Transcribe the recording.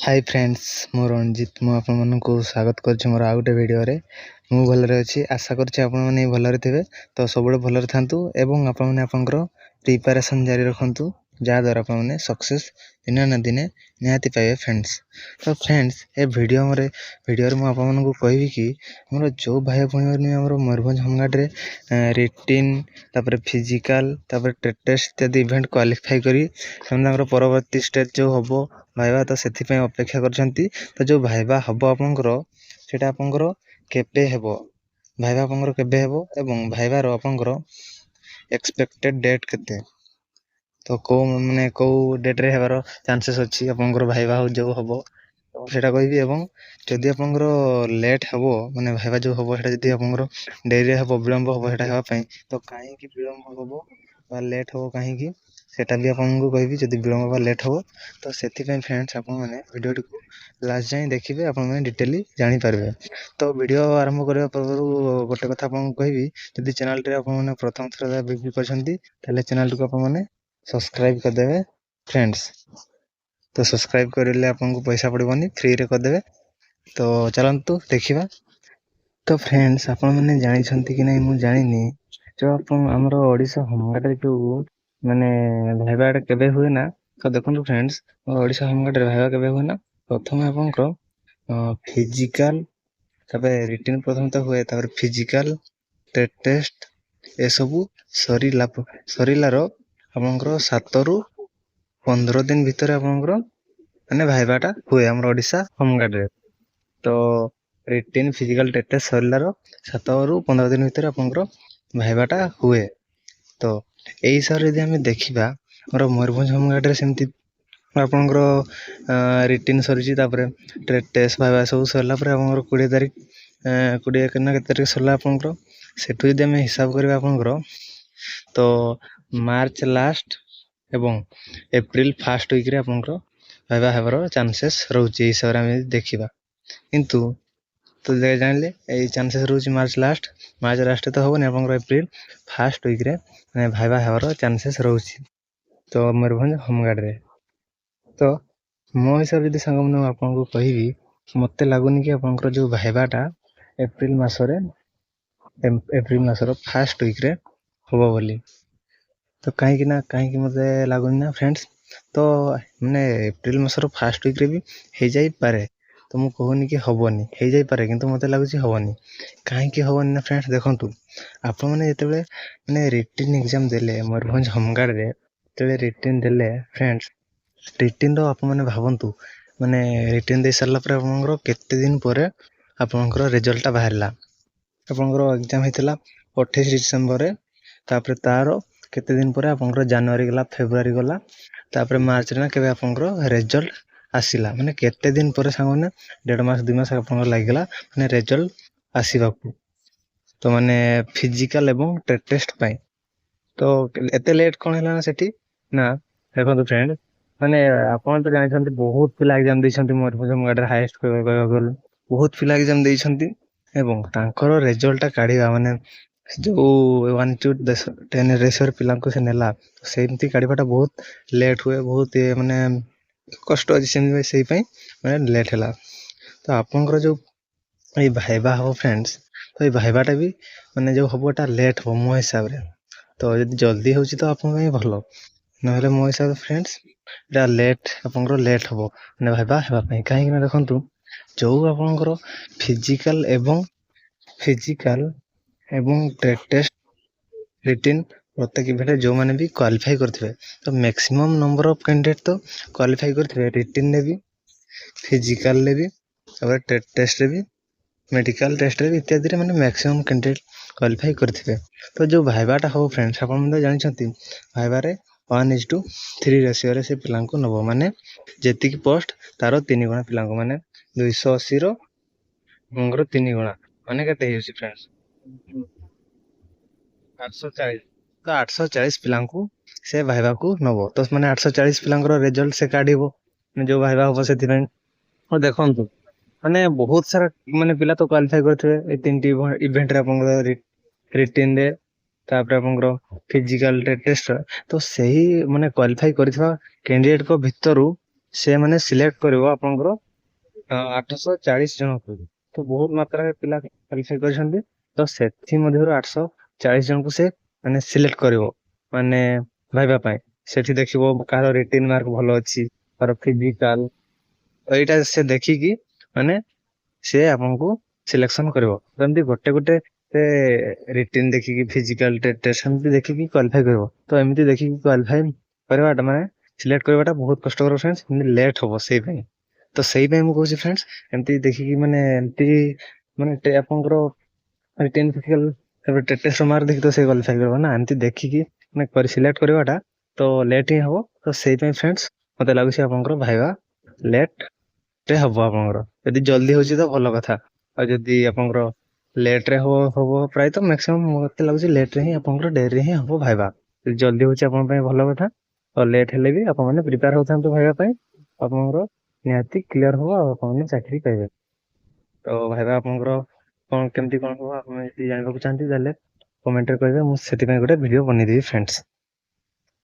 Hi friends मो रंजित मु आपको स्वागत कर मोर आउ गोटे भिडियो रे मु भलरे अच्छी आशा करछि आपण माने भलरे थिबे तो सबुळे भलरे थांतु एवं आपण माने आपनकर प्रिपरेशन जारी रखंतु जा द्वारा आपण माने सक्सेस दिने न दिने निहाती पाइबे फ्रेंड्स। तो फ्रेंड्स ए भिडियो रे मु आपण मानकु कहबी कि हमर जो भाई भणी हमर मयूरभंज होमगार्ड रे रिटिन तापर फिजिकल तापर टेस्ट इत्यादि इवेंट क्वालिफाई करी हम परवर्ती स्टेज जो हबो भाइबा तो से अपेक्षा करछंती। तो जो भाइबा हबो आपनकर सेटा आपनकर केबे हेबो भाइबा आपनकर केबे हेबो एवं भाइबा रो आपनकर एक्सपेक्टेड डेट केते तो को माने को डेट रे हेबार चांसेस अछि आपनकर भाइबा जो हबो सेटा कहबी। एवं जदि आपनकर लेट हबो माने भाइबा जो हबो सेटा जदि आपनकर डेरी हबो विलंब हबो सेटा हेबा पई तो काहे कि विलंब हबो बा लेट हबो काहे कि सेटा भी आपनको कहबी। जदि विलंब बा लेट हबो तो सेति पई फ्रेंड्स आपन माने वीडियो टिकु लास्ट जाय देखिबे आपन माने डिटेली जानि पारबे। तो वीडियो आरंभ करबा पूर्व गोटे कथा आपन कहबी जदि चैनल रे आपन माने प्रथम थर विजिट करछंती ताले चैनल को आपन माने सब्सक्राइब कर देबे फ्रेंड्स। तो सब्सक्राइब करले आपनको पैसा पड़बनी फ्री रे कर देबे। तो चलंतु देखिबा। तो फ्रेंड्स आपन माने जानि छंती कि नै मु जानिनी जो आपन हमर ओडिसा होमगार्ड रे जो माने भाइबा केबे हुए ना। तो देखंतु फ्रेंड्स ओडिसा होमगार्ड रे भाइबा केबे हुए ना प्रथम आपनकर फिजिकल तबे रिटन प्रथम तो हुए तापर फिजिकल टेस्ट ए सबु सरीला रो आपनकर 7 रु 15 दिन भीतर आपनकर माने भाइबाटा हुए हमर ओडिसा होमगार्ड रे। तो रिटन फिजिकल टेस्ट सरीला रो 7 रु 15 दिन भीतर आपनकर भाइबाटा हुए। तो एई हिसाब रे हम देखिबा हमर मयूरभंज होमगार्ड रे सेमती आपनकर रिटन सरीची तापर टेस्ट भाइबा सब सरला पर आपनकर 20 तारिख 20 ना केते तारिख सरला आपनकर सेठु जदि हम हिसाब करबा आपनकर तो मार्च लास्ट एवं एप्रिल फर्स्ट वीक रे आपनकर भाइबा हेबर चांसेस रहउची हिसाब रे हम देखिबा। किंतु तो जानले ए चांसेस रहउची मार्च लास्ट तो होबनी आपनकर एप्रिल फर्स्ट वीक रे भाइबा हेबर चांसेस रहउची तो मयूरभंज होमगार्ड रे। तो मो हिसाब जदि संग मन आपनको कहबी मते लागुनी कि आपनकर जो भाइबाटा एप्रिल मासर फर्स्ट वीक रे होबो बोली। तो काहे कि मते लागुनी ना फ्रेंड्स। तो माने एप्रिल मासर फर्स्ट वीक रे भी हे जाई पारे तो मु कहूनी कि हबोनी हे जाई पारे किंतु मते लागुची हबोनी। काहे कि हबोनी ना फ्रेंड्स देखंतु आपन माने जेतेबे माने रिटन एग्जाम देले मयूरभंज होमगार्ड रे तेले रिटन देले फ्रेंड्स रिटन रो आपन माने भाबंतु माने रिटन दे सरला पर आपनकर केते दिन परे आपनकर रिजल्ट बाहरला। आपनकर एग्जाम हेतला 28 डिसेंबर रे तापर तारो केते दिन परे आपनकर जनवरी गला फेब्रुआरी गला तापर मार्च रे ना केबे आपनकर रिजल्ट आसिला माने केते दिन परे सांगने 1.5 मास 2 मास आपनकर लागला माने रिजल्ट आसीबाकू। तो माने फिजिकल एवं टेस्ट पाई तो एते लेट कोन हैला ना सेठी ना देखो फ्रेंड माने आपन तो जानि बहुत पिला एग्जाम दैछंती मयूरभंज होमगार्ड रे हाईएस्ट कहबो बहुत पिला एग्जाम दैछंती एवं तांकर रिजल्ट काढिबा माने जो 1 to 10 रेशियो पिला को से नेला सेमती काढिबाटा बहुत लेट हुए बहुत माने कष्ट अछि सेही पई माने लेट हैला। तो आपनकर जो ए भाइबा हो फ्रेंड्स तो ए भाइबाटा भी माने जो हबोटा लेट हो मो हिसाब रे। तो यदि जल्दी होची तो आपन पई भलो नहले मो हिसाब फ्रेंड्स एटा लेट आपनकर लेट हबो माने भाइबा हेबा पई काहे कि ना देखंतु जो आपनकर फिजिकल एवं टेस्ट रिटन प्रत्येक इवेंट जो माने भी क्वालिफाई करथिबे तो मैक्सिमम नंबर ऑफ कैंडिडेट तो क्वालिफाई करथिबे रिटन ने भी फिजिकल ले भी और टेस्ट रे भी मेडिकल टेस्ट रे भी इत्यादि रे माने मैक्सिमम कैंडिडेट क्वालिफाई करथिबे। तो जो भाइबाटा हो फ्रेंड्स आपन मन जानि छथि भाइबा रे 1:3 रेशियो रे से पिला को नबो माने जेति की पोस्ट तारो 3 गुणा पिला को माने 280 रो मंगर 3 गुणा माने केते हेउसी फ्रेंड्स 840। तो 840 पिला को से भाइबा को नबो तो माने 840 पिला को रिजल्ट से काढिबो जो भाइबा हो सेति पई और देखंतु माने बहुत सारा माने पिला तो क्वालिफाई करथिबे ए तीनटी इवेंट रे आपन रिटन रे तापर आपन फिजिकल टेस्ट तो सही माने क्वालिफाई करथिबा कैंडिडेट को भितरु ସେ ମାନେ ସିଲେକ୍ଟ କରିବ ଆପଣଙ୍କର 840 ଜଣଙ୍କୁ। ତ ବହୁତ ମାତ୍ରାରେ ପିଲା କ୍ୱାଲିଫାଇ କରିଛନ୍ତି, ତ ସେଥିମଧ୍ୟରୁ 840 ଜଣଙ୍କୁ ସେ ମାନେ ସିଲେକ୍ଟ କରିବ ମାନେ ଭାଇବା ପାଇଁ। ସେଠି ଦେଖିବ କାହାର ରିଟିନ ମାର୍କ ଭଲ ଅଛି, କାହାର ଫିଜିକାଲ, ଏଇଟା ସେ ଦେଖିକି ମାନେ ସେ ଆପଣଙ୍କୁ ସିଲେକ୍ସନ କରିବ। ଯେମିତି ଗୋଟେ ଗୋଟେ ସେ ରିଟିନ ଦେଖିକି, ଫିଜିକାଲ ଟେଷ୍ଟ ସେମିତି ଦେଖିକି କ୍ୱାଲିଫାଇ କରିବ। ତ ଏମିତି ଦେଖିକି କ୍ୱାଲିଫାଇ କରିବାଟା ମାନେ ସିଲେକ୍ଟ କରିବାଟା ବହୁତ କଷ୍ଟକର ଫ୍ରେଣ୍ଡସ୍, ଏମିତି ଲେଟ୍ ହବ ସେଇ ପାଇଁ। ତ ସେଇ ପାଇଁ ମୁଁ କହୁଛି ଫ୍ରେଣ୍ଡସ୍, ଏମିତି ଦେଖିକି ମାନେ ଏମିତି ମାନେ ଆପଣଙ୍କର ରିଟିନ ଫିଜିକାଲ ଟେଷ୍ଟ ମାର୍କ ଦେଖି ତ ସେ କ୍ୱାଲିଫାଇ କରିବ ନା, ଏମିତି ଦେଖିକି ମାନେ ସିଲେକ୍ଟ କରିବାଟା ତ ଲେଟ୍ ହିଁ ହବ। ତ ସେଇପାଇଁ ଫ୍ରେଣ୍ଡସ୍ ମତେ ଲାଗୁଛି ଆପଣଙ୍କର ଭାଇବା ଲେଟ୍ ରେ ହବ ଆପଣଙ୍କର। ଯଦି ଜଲ୍ଦି ହଉଛି ତ ଭଲ କଥା, ଆଉ ଯଦି ଆପଣଙ୍କର ଲେଟ୍ ରେ ହବ ପ୍ରାୟତଃ ମ୍ୟାକ୍ସିମମ୍ ମତେ ଲାଗୁଛି ଲେଟ୍ ରେ ହିଁ ଆପଣଙ୍କର ଡେରିରେ ହିଁ ହବ ଭାଇବା। ଯଦି ଜଲ୍ଦି ହଉଛି ଆପଣଙ୍କ ପାଇଁ ଭଲ କଥା, ଆଉ ଲେଟ୍ ହେଲେ ବି ଆପଣ ମାନେ ପ୍ରିପେୟାର ହଉଥାନ୍ତୁ ଭାଇବା ପାଇଁ, ଆପଣଙ୍କର ନିହାତି କ୍ଲିୟର ହବ ଆଉ ଆପଣ ମାନେ ଚାକିରି ପାଇବେ। ତ ଭାଇବା ଆପଣଙ୍କର କଣ କେମିତି କଣ ହବ ଆପଣ ଯଦି ଜାଣିବାକୁ ଚାହାନ୍ତି ତାହେଲେ କମେଣ୍ଟରେ କହିବେ, ମୁଁ ସେଥିପାଇଁ ଗୋଟେ ଭିଡ଼ିଓ ବନେଇଦେବି ଫ୍ରେଣ୍ଡସ୍।